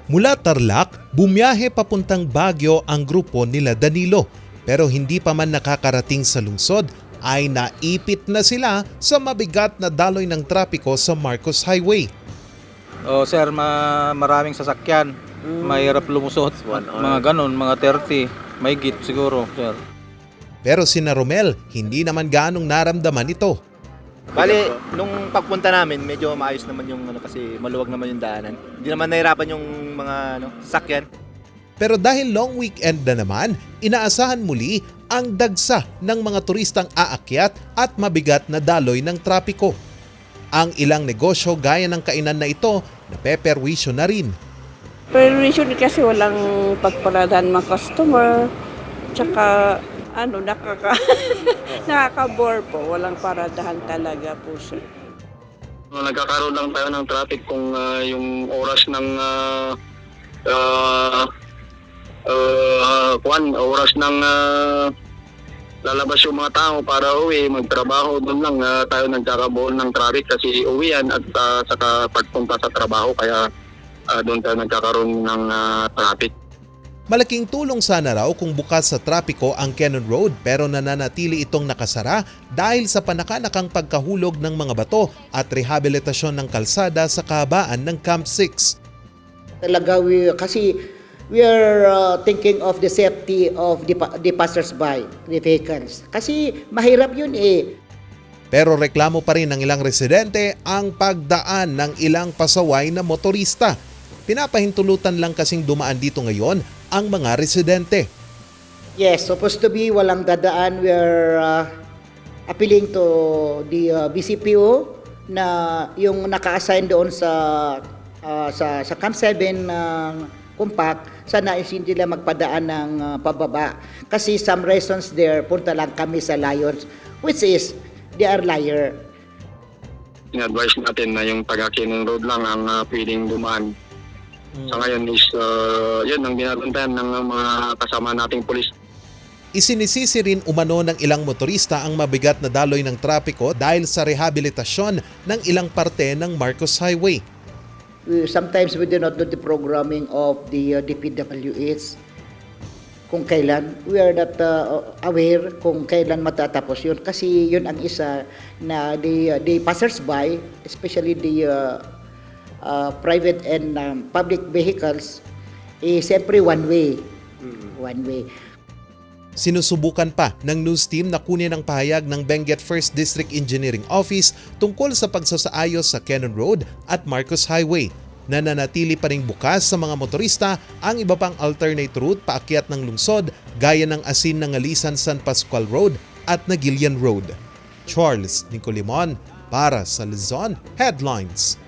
Mula Tarlac, bumiyahe papuntang Baguio ang grupo nila Danilo. Pero hindi pa man nakakarating sa lungsod ay naipit na sila sa mabigat na daloy ng trapiko sa Marcos Highway. Oh, sir, maraming sasakyan. Mahirap lumusot. Mga ganon, mga 30. May git siguro, sir. Pero sina Romel, hindi naman gaanong naramdaman ito. Bale, nung pagpunta namin, medyo maayos naman yung kasi maluwag naman yung daanan. Hindi naman nahirapan yung mga sasakyan. Pero dahil long weekend na naman, inaasahan muli ang dagsa ng mga turistang aakyat at mabigat na daloy ng trapiko. Ang ilang negosyo gaya ng kainan na ito, napeperwisyo na rin. Permission kasi walang pagparadahan mga customer. Tsaka nakaka-bore po. Walang paradahan talaga po sir. Nagkakaroon lang tayo ng traffic kung yung oras ng oras ng lalabas yung mga tao para uwi, magtrabaho, doon lang tayo nagkakabuo ng traffic kasi uwian at saka pagpunta sa trabaho kaya doon tayo nagkakaroon ng traffic. Malaking tulong sana raw kung bukas sa trapiko ang Cannon Road pero nananatili itong nakasara dahil sa panakanakang pagkahulog ng mga bato at rehabilitasyon ng kalsada sa kahabaan ng Camp 6. Talaga we are thinking of the safety of the passers-by, the vehicles. Kasi mahirap yun eh. Pero reklamo pa rin ng ilang residente ang pagdaan ng ilang pasaway na motorista. Pinapahintulutan lang kasing dumaan dito ngayon ang mga residente. Yes, supposed to be walang dadaan. We are appealing to the BCPO na yung naka-assign doon sa Camp 7 compact, sana hindi nila magpadaan ng pababa. Kasi some reasons there, punta lang kami sa Lions, which is, they are liar. In-advise natin na yung taga-Cannon Road lang ang pwedeng dumaan. Sa ngayon is, yun ang binabantayan ng mga kasama nating pulis. Isinisisi rin umano ng ilang motorista ang mabigat na daloy ng trapiko dahil sa rehabilitasyon ng ilang parte ng Marcos Highway. Sometimes we do not do the programming of the DPWH. Kung kailan, we are not aware kung kailan matatapos yun. Kasi yun ang isa na the passers-by, especially the private and public vehicles, siyempre one way. One way. Sinusubukan pa ng news team na kunin ang pahayag ng Benguet 1st District Engineering Office tungkol sa pagsasaayos sa Cannon Road at Marcos Highway. Nananatili pa rin bukas sa mga motorista ang iba pang alternate route paakyat ng lungsod gaya ng Asin ng Alisan San Pascual Road at Nagilian Road. Charles Nicolimon para sa Luzon Headlines.